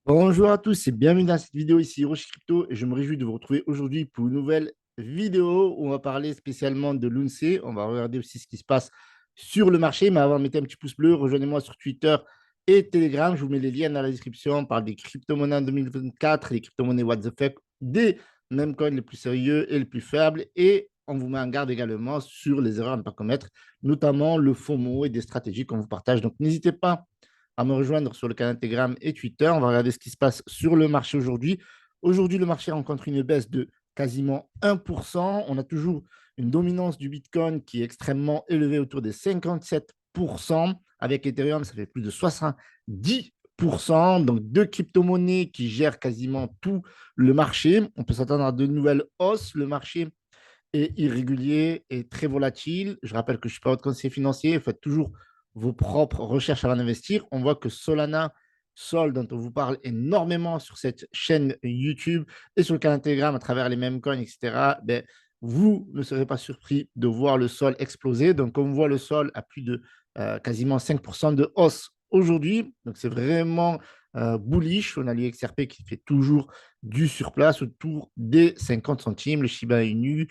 Bonjour à tous et bienvenue dans cette vidéo ici Rocher Crypto et je me réjouis de vous retrouver aujourd'hui pour une nouvelle vidéo où on va parler spécialement de l'UNC. On va regarder aussi ce qui se passe sur le marché, mais avant, mettez un petit pouce bleu, rejoignez-moi sur Twitter et Telegram. Je vous mets les liens dans la description. On parle des crypto-monnaies en 2024, les crypto-monnaies what the fuck, des mêmes coins les plus sérieux et les plus faibles et on vous met en garde également sur les erreurs à ne pas commettre, notamment le FOMO et des stratégies qu'on vous partage. Donc n'hésitez pas à me rejoindre sur le canal Telegram et Twitter. On va regarder ce qui se passe sur le marché aujourd'hui. Aujourd'hui, le marché rencontre une baisse de quasiment 1%. On a toujours une dominance du Bitcoin qui est extrêmement élevée autour des 57%. Avec Ethereum, ça fait plus de 70%. Donc, deux crypto-monnaies qui gèrent quasiment tout le marché. On peut s'attendre à de nouvelles hausses. Le marché est irrégulier et très volatile. Je rappelle que je ne suis pas votre conseiller financier. Faites toujours vos propres recherches avant d'investir. On voit que Solana, Sol, dont on vous parle énormément sur cette chaîne YouTube et sur le canal Telegram à travers les mêmes coins, etc., ben, vous ne serez pas surpris de voir le sol exploser. Donc, on voit le sol à plus de quasiment 5% de hausse aujourd'hui. Donc, c'est vraiment bullish. On a l'UXRP qui fait toujours du surplace autour des 50 centimes. Le Shiba Inu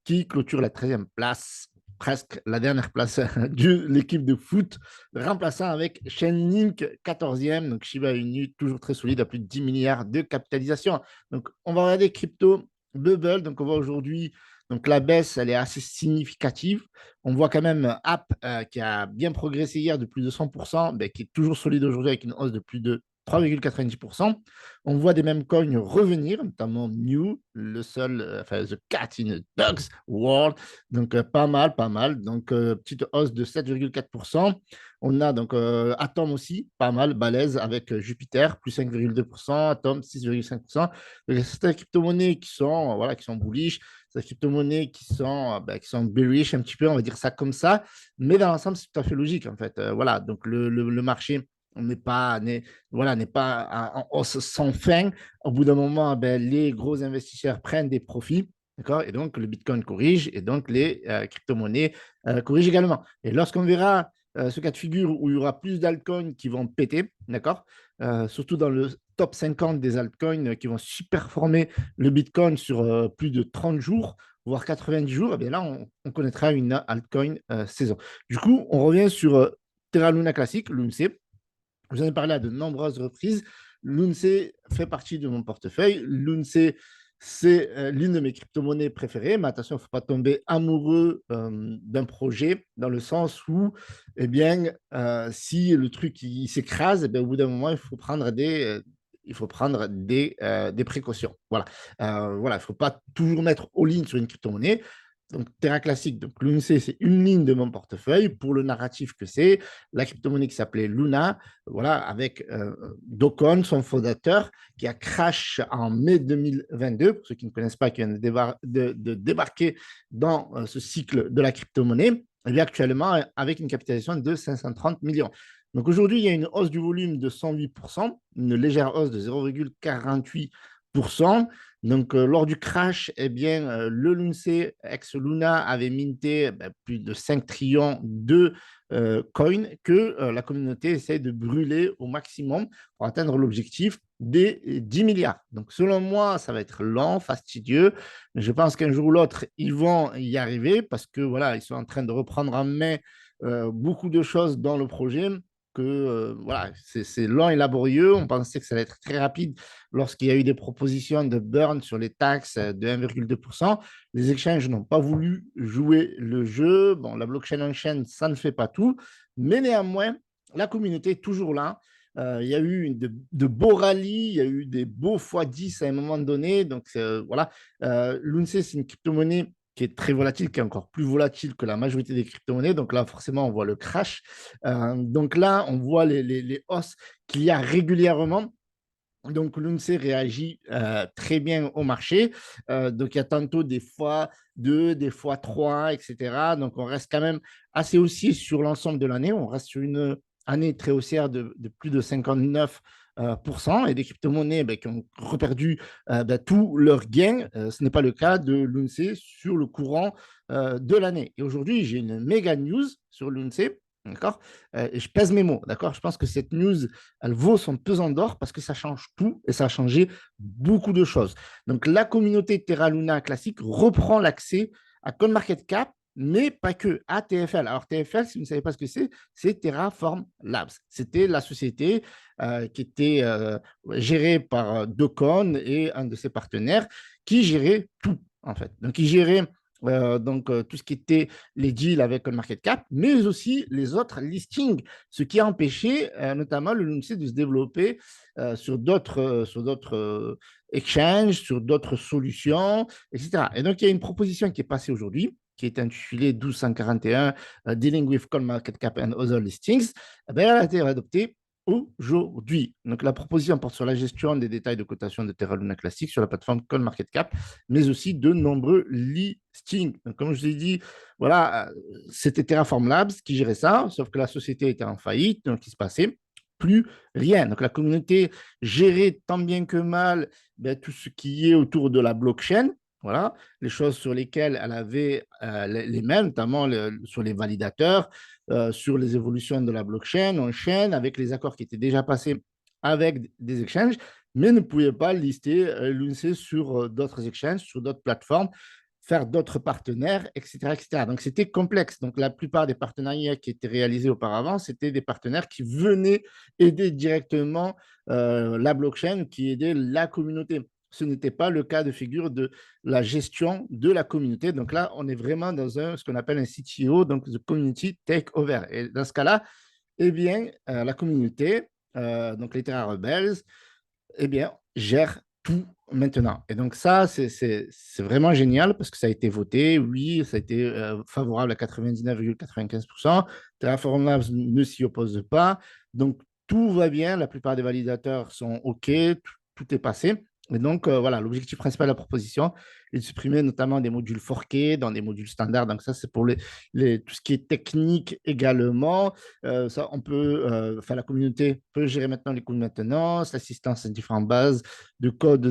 qui clôture la 13e place, presque la dernière place de l'équipe de foot, remplaçant avec Chainlink 14e, donc Shiba Inu toujours très solide à plus de 10 milliards de capitalisation. Donc on va regarder crypto bubble, donc on voit aujourd'hui donc la baisse, elle est assez significative. On voit quand même App qui a bien progressé hier de plus de 100%, ben, qui est toujours solide aujourd'hui avec une hausse de plus de 3,90%. On voit des mêmes coins revenir, notamment Mew, le seul, enfin, The Cat in the Dogs World. Donc, pas mal, pas mal. Donc, petite hausse de 7,4%. On a donc Atom aussi, pas mal, balèze avec Jupiter, plus 5,2%, Atom 6,5%. Donc, c'est des crypto-monnaies voilà, qui sont bullish, c'est des crypto-monnaies qui sont bearish un petit peu, on va dire ça comme ça. Mais dans l'ensemble, c'est tout à fait logique, en fait. Voilà, donc le marché on n'est pas en hausse sans fin. Au bout d'un moment, ben, les gros investisseurs prennent des profits. D'accord. Et donc, le Bitcoin corrige et donc les crypto-monnaies corrigent également. Et lorsqu'on verra ce cas de figure où il y aura plus d'altcoins qui vont péter, d'accord, surtout dans le top 50 des altcoins qui vont superformer le Bitcoin sur plus de 30 jours, voire 90 jours, et bien là, on connaîtra une altcoin saison. Du coup, on revient sur Terra Luna classique, l'UNC. Je vous en ai parlé à de nombreuses reprises. L'UNC fait partie de mon portefeuille. L'UNC, c'est l'une de mes crypto-monnaies préférées. Mais attention, il ne faut pas tomber amoureux d'un projet dans le sens où, eh bien, si le truc s'écrase, eh bien, au bout d'un moment, il faut prendre des précautions. Voilà. Voilà, il ne faut pas toujours mettre all-in sur une crypto-monnaie. Donc, Terra Classique, donc l'UNC, c'est une ligne de mon portefeuille pour le narratif que c'est. La crypto-monnaie qui s'appelait Luna, voilà, avec Docon, son fondateur, qui a crash en mai 2022, pour ceux qui ne connaissent pas, qui vient de débarquer dans ce cycle de la crypto-monnaie, et bien actuellement avec une capitalisation de 530 millions. Donc aujourd'hui, il y a une hausse du volume de 108%, une légère hausse de 0,48%. Donc, lors du crash, eh bien, le Lunce ex-Luna avait minté plus de 5 trillions de coins que la communauté essaie de brûler au maximum pour atteindre l'objectif des 10 milliards. Donc, selon moi, ça va être lent, fastidieux. Mais je pense qu'un jour ou l'autre, ils vont y arriver parce que voilà, ils sont en train de reprendre en main beaucoup de choses dans le projet que voilà, c'est lent et laborieux. On pensait que ça allait être très rapide lorsqu'il y a eu des propositions de burn sur les taxes de 1,2%. Les exchanges n'ont pas voulu jouer le jeu. Bon, la blockchain en chaîne, ça ne fait pas tout. Mais néanmoins, la communauté est toujours là. Il y a eu de beaux rallyes, il y a eu des beaux x10 à un moment donné. Donc, voilà. L'UNC, c'est une crypto-monnaie qui est très volatile, qui est encore plus volatile que la majorité des crypto-monnaies. Donc là, forcément, on voit le crash. Donc là, on voit les hausses qu'il y a régulièrement. Donc, l'UNC réagit très bien au marché. Donc, il y a tantôt des fois 2, des fois 3, etc. Donc, on reste quand même assez haussier sur l'ensemble de l'année. On reste sur une année très haussière de plus de 59%. Et des crypto-monnaies qui ont reperdu tous leurs gains. Ce n'est pas le cas de l'UNC sur le courant de l'année. Et aujourd'hui, j'ai une méga news sur l'UNC. D'accord? Et je pèse mes mots, d'accord? Je pense que cette news, elle vaut son pesant d'or parce que ça change tout et ça a changé beaucoup de choses. Donc, la communauté Terra Luna classique reprend l'accès à CoinMarketCap, mais pas que, à TFL. Alors, TFL, si vous ne savez pas ce que c'est Terraform Labs. C'était la société qui était gérée par Docon et un de ses partenaires qui gérait tout, en fait. Donc, ils géraient tout ce qui était les deals avec CoinMarketCap, mais aussi les autres listings, ce qui a empêché notamment le Lunce de se développer sur d'autres exchanges, sur d'autres solutions, etc. Et donc, il y a une proposition qui est passée aujourd'hui, qui est intitulée 1241 Dealing with CoinMarketCap and Other Listings. Eh bien, elle a été adoptée aujourd'hui. Donc, la proposition porte sur la gestion des détails de cotation de Terra Luna Classic sur la plateforme CoinMarketCap, mais aussi de nombreux listings. Donc, comme je l'ai dit, voilà, c'était Terraform Labs qui gérait ça, sauf que la société était en faillite, donc il se passait plus rien. Donc, la communauté gérait tant bien que mal tout ce qui est autour de la blockchain. Voilà, les choses sur lesquelles elle avait les mêmes, notamment sur les validateurs, sur les évolutions de la blockchain en chaîne, avec les accords qui étaient déjà passés avec des exchanges, mais ne pouvait pas lister l'UNC sur d'autres exchanges, sur d'autres plateformes, faire d'autres partenaires, etc., etc. Donc, c'était complexe. Donc, la plupart des partenariats qui étaient réalisés auparavant, c'était des partenaires qui venaient aider directement la blockchain, qui aidaient la communauté. Ce n'était pas le cas de figure de la gestion de la communauté. Donc là, on est vraiment dans ce qu'on appelle un CTO, donc the Community Takeover. Et dans ce cas-là, eh bien, la communauté, donc les Terra Rebels, eh bien, gère tout maintenant. Et donc ça, c'est vraiment génial parce que ça a été voté, oui, ça a été favorable à 99,95%. Terraform Labs ne s'y oppose pas. Donc tout va bien, la plupart des validateurs sont OK, tout est passé. Et donc, voilà, l'objectif principal de la proposition est de supprimer notamment des modules forqués dans des modules standards. Donc, ça, c'est pour tout ce qui est technique également. Ça, on peut, enfin, la communauté peut gérer maintenant les coûts de maintenance, l'assistance à différentes bases de code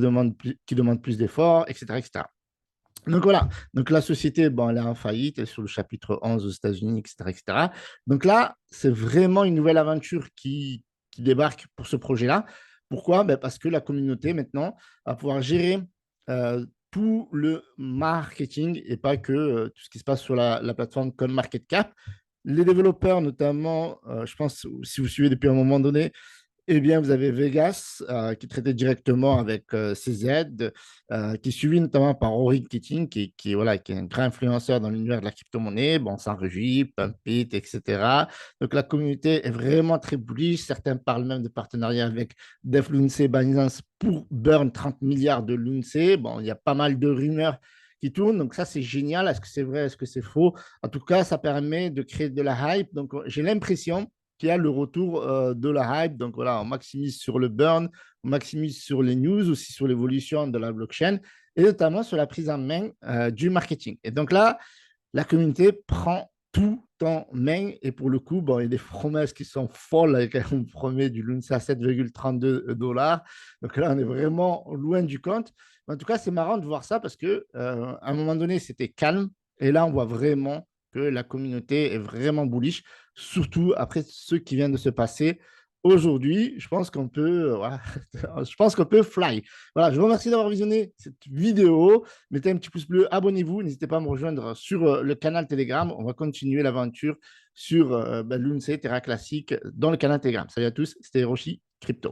qui demandent plus d'efforts, etc., etc. Donc voilà, donc la société, bon, elle est en faillite, elle est sur le chapitre 11 aux États-Unis, etc., etc. Donc là, c'est vraiment une nouvelle aventure qui débarque pour ce projet-là. Pourquoi? Ben parce que la communauté, maintenant, va pouvoir gérer tout le marketing et pas que tout ce qui se passe sur la plateforme comme MarketCap. Les développeurs, notamment, je pense, si vous suivez depuis un moment donné, eh bien, vous avez Vegas qui traitait directement avec CZ, qui est suivi notamment par Rory Keating, voilà, qui est un grand influenceur dans l'univers de la crypto-monnaie. Bon, on s'en réjouit, Pump It, etc. Donc, la communauté est vraiment très bullish. Certains parlent même de partenariat avec Def Lunce, Binance pour burn 30 milliards de Lunce. Bon, il y a pas mal de rumeurs qui tournent. Donc, ça, c'est génial. Est-ce que c'est vrai? Est-ce que c'est faux? En tout cas, ça permet de créer de la hype. Donc, j'ai l'impression qu'il y a le retour de la hype. Donc voilà, on maximise sur le burn, on maximise sur les news, aussi sur l'évolution de la blockchain et notamment sur la prise en main du marketing. Et donc là, la communauté prend tout en main et pour le coup, bon, il y a des promesses qui sont folles avec un promet du Lunsa à 7,32 $. Donc là, on est vraiment loin du compte. Mais en tout cas, c'est marrant de voir ça parce que à un moment donné, c'était calme et là, on voit vraiment que la communauté est vraiment bullish, surtout après ce qui vient de se passer aujourd'hui. Je pense qu'on peut, voilà, je pense qu'on peut fly. Voilà, je vous remercie d'avoir visionné cette vidéo. Mettez un petit pouce bleu, abonnez-vous, n'hésitez pas à me rejoindre sur le canal Telegram. On va continuer l'aventure sur l'UNC Terra Classique dans le canal Telegram. Salut à tous, c'était Hiroshi Crypto.